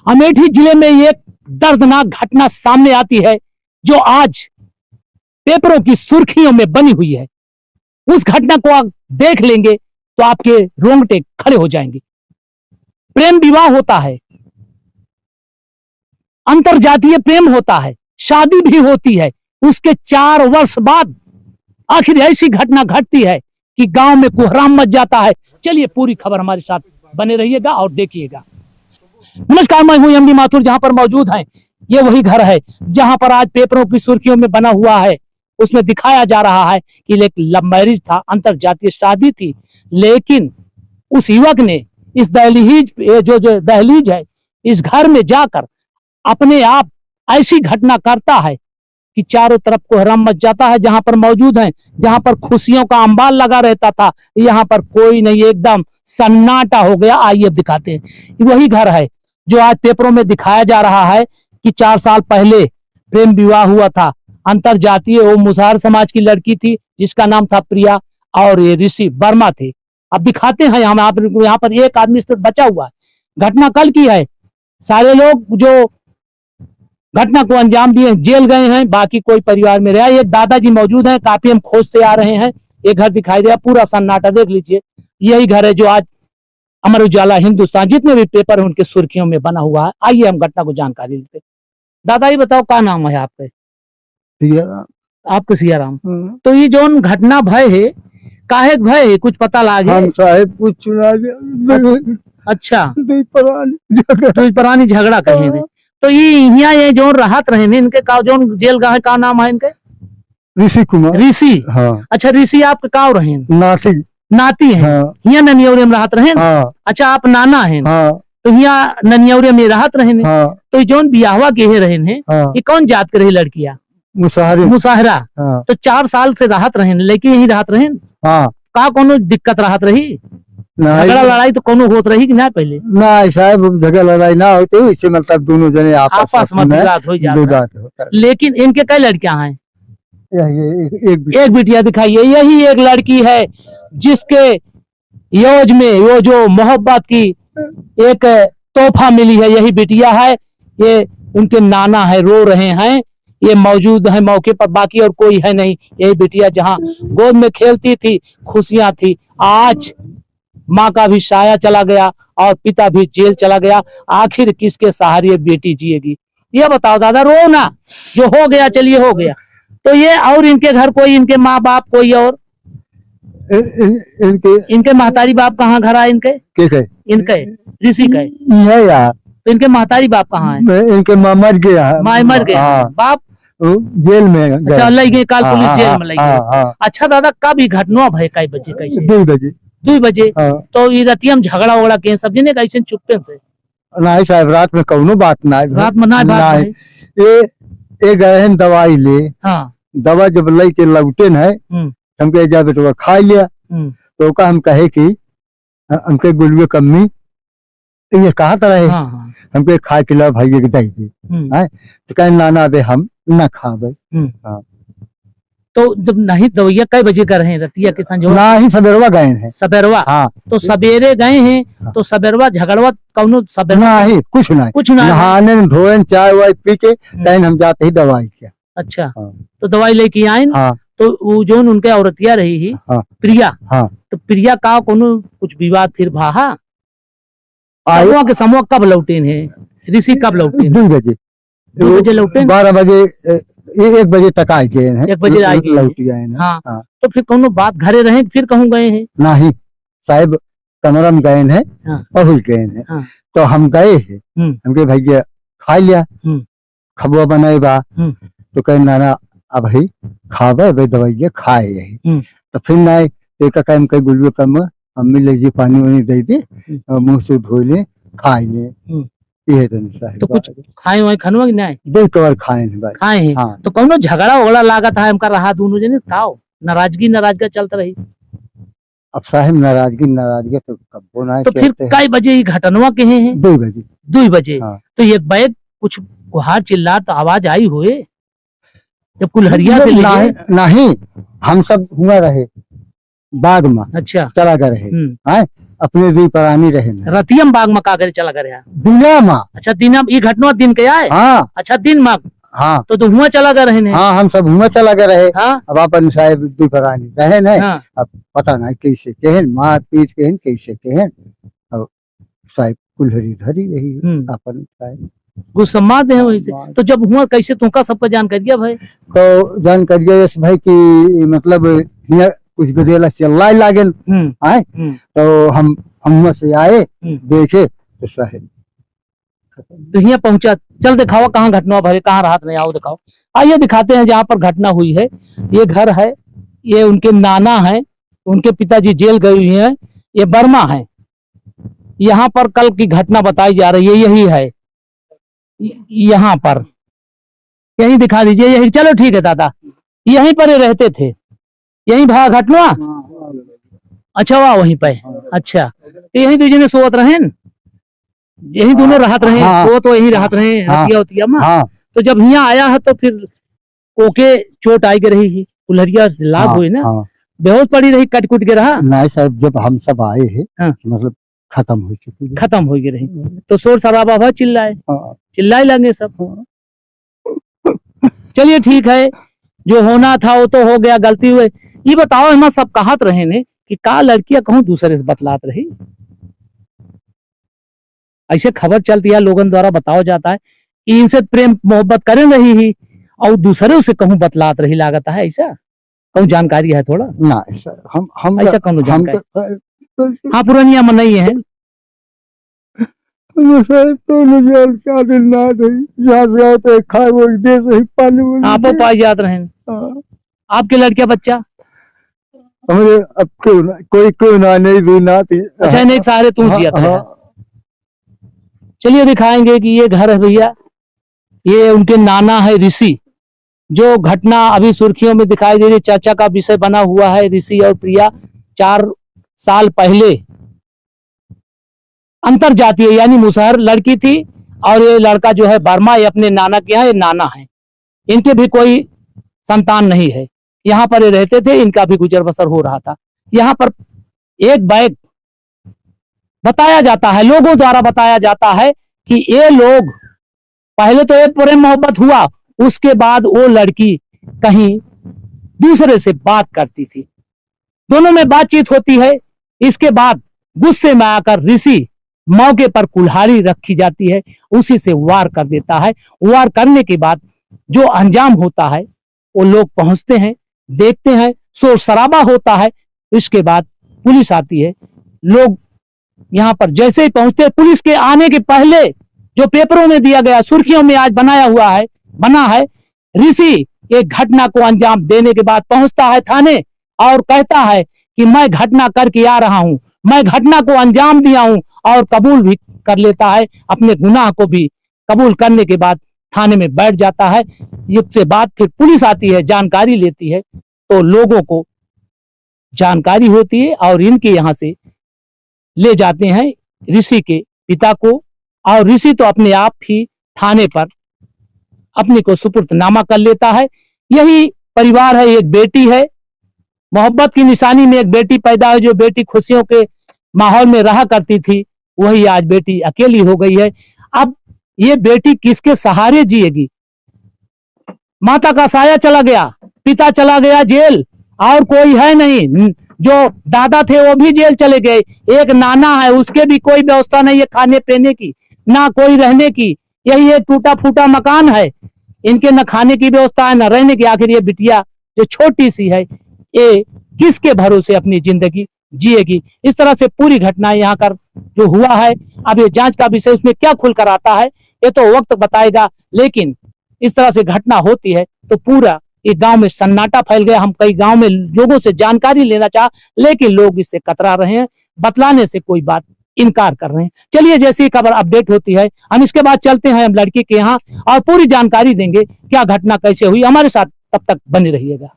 अमेठी जिले में एक दर्दनाक घटना सामने आती है जो आज पेपरों की सुर्खियों में बनी हुई है। उस घटना को आप देख लेंगे तो आपके रोंगटे खड़े हो जाएंगे। प्रेम विवाह होता है, अंतरजातीय प्रेम होता है, शादी भी होती है। उसके 4 वर्ष बाद आखिर ऐसी घटना घटती है कि गांव में कोहराम मच जाता है। चलिए पूरी खबर हमारे साथ बने रहिएगा और देखिएगा। नमस्कार, मैं हूं एमडी माथुर। जहां पर मौजूद हैं, ये वही घर है जहां पर आज पेपरों की सुर्खियों में बना हुआ है। उसमें दिखाया जा रहा है कि एक लव मैरिज था, अंतरजातीय शादी थी, लेकिन उस युवक ने इस दहलीज जो दहलीज है, इस घर में जाकर अपने आप ऐसी घटना करता है कि चारों तरफ कोहराम मच जाता है। जहां पर मौजूद हैं, जहां पर खुशियों का अंबार लगा रहता था, यहाँ पर कोई नहीं, एकदम सन्नाटा हो गया। आइए अब दिखाते हैं। वही घर है जो आज पेपरों में दिखाया जा रहा है कि 4 साल पहले प्रेम विवाह हुआ था। अंतरजातीय वो मुसहर समाज की लड़की थी जिसका नाम था प्रिया, और ये ऋषि वर्मा थे। अब दिखाते हैं यहाँ पर एक आदमी सिर्फ बचा हुआ है। घटना कल की है। सारे लोग जो घटना को अंजाम दिए जेल गए हैं, बाकी कोई परिवार में रहा। एक दादाजी मौजूद हैं, काफी हम खोजते आ रहे हैं। एक घर दिखाई दे, पूरा सन्नाटा देख लीजिए। यही घर है जो आज अमर उजाला, हिंदुस्तान, जितने भी पेपर हैं उनके सुर्खियों में बना हुआ है। आइए हम घटना को जानकारी लेते। दादा जी बताओ, क्या नाम है आपके? आपके सियाराम। तो ये जो घटना भय है, काहे भय है, कुछ पता लागे? हम साहेब कुछ अच्छा, पुरानी झगड़ा कहे ने। तो ये ये जो राहत रहे ने, इनके का जो जेल गए, का नाम है इनके? ऋषि कुमार। ऋषि, हाँ। अच्छा, ऋषि आपके का रहे? नाती। नाती है। हाँ। यहाँ ननियौरे में राहत रहे। हाँ। अच्छा, आप नाना है। हाँ। तो यहाँ ननियौरे में राहत रहे। हाँ। तो जो बियाहवा के रहे, हाँ। ये कौन जात के रही लड़कियां? मुसहरा। हाँ। तो 4 साल से राहत रहे, लेकिन यही राहत रहे। हाँ। का कोनो दिक्कत राहत रही? झगड़ा लड़ाई तो कोनो होत रही कि ना? पहले ना साहब, झगड़ा लड़ाई ना होती, इससे मतलब दोनों जने आपस में विवाद हो जाता। लेकिन इनके कई लड़कियां हैं? एक बिटिया दिखाइए। यही एक लड़की है जिसके योज में वो जो मोहब्बत की एक तोहफा मिली है, यही बिटिया है। ये उनके नाना है, रो रहे हैं। ये मौजूद है मौके पर, बाकी और कोई है नहीं। यही बिटिया जहां गोद में खेलती थी, खुशियां थी। आज माँ का भी साया चला गया और पिता भी जेल चला गया। आखिर किसके सहारे बेटी जिएगी? ये बताओ दादा, रो ना, जो हो गया चलिए हो गया। तो ये और इनके घर कोई, इनके माँ बाप कोई और? इनके महतारी बाप कहाँ घर आए इनके? इनके ऋषि के तो इनके महतारी बाप कहाँ है? इनके माँ मर गया। माँ मर गया, बाप जेल में। अच्छा, लग गए, काल पुलिस जेल में लग गए। अच्छा दादा, कब ही घटना भय? कई बजे? कैसे? 2 बजे। तो ये रतियम झगड़ा वगड़ा के सब जने कैसे चुप्पे से? नहीं साहब, रात में कौनो बात ना, रात में ना बात है। ये गए हैं दवाई ले। हाँ। दवा जब ले के लौटे है, हमके जा बेटवा खा लिया। तो का हम कहे कि हमके गुलवे कम्मी ये कहा तरह है। हाँ। हमके खा के ला भाई के दई दे। तो कहे नाना बे हम ना खावे। हाँ। तो जब नहीं दवैया कई बजे कर रहे हैं? रतिया के संजो ना ही सबेरवा गए हैं। सबेरवा। हाँ। तो सवेरे गए हैं। हाँ। तो सबेरवा झगड़वा कौनो सबेरवा नहीं, कुछ नहीं, नहाने धोए चाय वाय पी के कहीं हम जाते ही दवाई किया। अच्छा। हाँ। तो दवाई लेके आए। हाँ। तो वो जो उनके औरतिया रही ही। हाँ। प्रिया। हाँ। तो प्रिया का कोनो कुछ विवाद फिर भाहा? के समूह कब लौटे हैं? ऋषि कब लौटे? 2 बजे। 2 बजे लौटे। 12 बजे 1 बजे तक आ गए हैं। 1 बजे लौट गए हैं। हाँ। हाँ। तो फिर कोनो बात घरे रहे, फिर कहूँ गए हैं? नहीं साहब, कमरा में गए हैं। हाँ। पहुंच गए हैं। हाँ। तो हम गए हैं, हमके भैया खा लिया, खबुआ बनाए बा। तो कहे नाना अब ही खावे भाई, दवाइया खाए यही। तो फिर ना एक कहे कई गुलवे कम अम्मी ले जी पानी वानी दे दे, मुंह से धो ले, खाए ले। ये तो कुछ खाए वाए खनवा कि नहीं? 2 कवर खाए हैं भाई। खाए हैं। हाँ। तो कौनो झगड़ा वगड़ा लागत है हमका रहा दोनों जने? खाओ नाराजगी चलता रही। अब साहब नाराजगी तो कब ना। तो फिर कई बजे ये घटनवा के हैं? 2 बजे। 2 बजे। हाँ। तो एक बैग कुछ गुहार चिल्ला तो आवाज आई हुए जब कुल्हरिया से नहीं, हम सब हुआ रहे बाग में। अच्छा। चला गए रहे। अपने दी परानी रहे न रतियम बाग में का करे चला करे है? दुनिया माँ। अच्छा दिन ये घटना दिन के आए? हाँ अच्छा दिन में हाँ तो हुआ चला गए रहे ने? हाँ हम सब हुआ चला गए रहे। हाँ अब अपन साहेब दी परानी रहे न। हाँ अब पता नहीं कैसे केहन मार पीट केहन कैसे केहन अब साहेब कुल्हरी धरी रही अपन साहेब गुस्सा मार दे वही से। तो जब हुआ कैसे तुमका सबका जानकारी भाई? तो जानकारी इस भाई की मतलब हियां कुछ गदेला चिल्लाए लागेन आए तो हम से आए देखे तो साहेब तो यहाँ पहुंचा। चल दिखाओ कहाँ घटना भरे, कहाँ राहत नहीं, आओ दिखाओ। आइए दिखाते हैं जहाँ पर घटना हुई है। ये घर है, ये उनके नाना है, उनके पिताजी जेल गए हुए हैं, ये बर्मा है। यहाँ पर कल की घटना बताई जा रही है, यही है यहाँ पर, यही दिखा दीजिए। यही चलो ठीक है दादा, यहीं पर ये रहते थे, यही भा घटना। अच्छा वाह वहीं पे। अच्छा तो यही दो जने सोत रहे न? यही दोनों राहत रहे। वो तो यही राहत रहे हतिया उतिया में। तो जब यहाँ आया है तो फिर ओके चोट आई के रही, कुल्हरिया लाभ हुई ना, बेहोश पड़ी रही, कट कुट के रहा। नहीं साहब जब हम सब आए हैं मतलब खत्म हो चुकी, खत्म हो गई रही। तो शोर शराबा हुआ, चिल्लाए चिल्लाए लगे सब। चलिए ठीक है, जो होना था वो तो हो गया, गलती हुई। ये बताओ हम सब कहत रहे ने कि का लड़कियां कहूं दूसरे से बतलात रही? ऐसे खबर चलती है, लोगों द्वारा बताओ जाता है कि इनसे प्रेम मोहब्बत करे रही ही और दूसरे से कहूं बतलात रही, लागत है ऐसा कहूं जानकारी है थोड़ा? ना सर हम ऐसा कहूं जानकारी हाँ पुरानिया में नहीं है। आप पाई जात रहे आपके लड़कियां बच्चा? हमारे अब कोई ना नहीं दूना थी। अच्छा नहीं सारे तू दिया था। चलिए दिखाएंगे कि ये घर है भैया, ये उनके नाना है ऋषि। जो घटना अभी सुर्खियों में दिखाई दे रही, चर्चा का विषय बना हुआ है। ऋषि और प्रिया 4 साल पहले अंतर जातीय यानी मुसहर लड़की थी और ये लड़का जो है बर्मा, ये अपने नाना के यहाँ, ये नाना है, इनके भी कोई संतान नहीं है। यहाँ पर ये रहते थे, इनका भी गुजर बसर हो रहा था। यहाँ पर एक बैग बताया जाता है, लोगों द्वारा बताया जाता है कि ये लोग पहले तो एक प्रेम मोहब्बत हुआ, उसके बाद वो लड़की कहीं दूसरे से बात करती थी, दोनों में बातचीत होती है। इसके बाद गुस्से में आकर ऋषि मौके पर कुल्हाड़ी रखी जाती है, उसी से वार कर देता है। वार करने के बाद जो अंजाम होता है वो लोग पहुंचते हैं, देखते हैं, शोर शराबा होता है। इसके बाद पुलिस आती है। लोग यहाँ पर जैसे ही पहुंचते हैं, पुलिस के आने के पहले जो पेपरों में दिया गया, सुर्खियों में आज बना है, ऋषि एक घटना को अंजाम देने के बाद पहुंचता है थाने और कहता है कि मैं घटना करके आ रहा हूं, मैं घटना को अंजाम दिया हूं, और कबूल भी कर लेता है, अपने गुनाह को भी कबूल करने के बाद थाने में बैठ जाता है। इसके बाद फिर पुलिस आती है, जानकारी लेती है, तो लोगों को जानकारी होती है और इनके यहाँ से ले जाते हैं ऋषि के पिता को, और ऋषि तो अपने आप ही थाने पर अपने को सुपुर्दनामा कर लेता है। यही परिवार है, एक बेटी है, मोहब्बत की निशानी में एक बेटी पैदा है। जो बेटी खुशियों के माहौल में रहा करती थी, वही आज बेटी अकेली हो गई है। अब ये बेटी किसके सहारे जिएगी? माता का साया चला गया, पिता चला गया जेल, और कोई है नहीं। जो दादा थे वो भी जेल चले गए, एक नाना है, उसके भी कोई व्यवस्था नहीं है खाने पीने की, ना कोई रहने की। यही एक टूटा फूटा मकान है, इनके न खाने की व्यवस्था है, न रहने की। आखिर ये बिटिया जो छोटी सी है, ये किसके भरोसे अपनी जिंदगी जिएगी? इस तरह से पूरी घटना यहाँ कर जो हुआ है, अब ये जांच का विषय, उसमें क्या खुलकर आता है ये तो वक्त बताएगा। लेकिन इस तरह से घटना होती है तो पूरा ये गांव में सन्नाटा फैल गया। हम कई गांव में लोगों से जानकारी लेना चाह, लेकिन लोग इससे कतरा रहे हैं, बतलाने से कोई बात इनकार कर रहे हैं। चलिए जैसी खबर अपडेट होती है, हम इसके बाद चलते हैं हम लड़की के यहाँ और पूरी जानकारी देंगे क्या घटना कैसे हुई। हमारे साथ तब तक बने रहिएगा।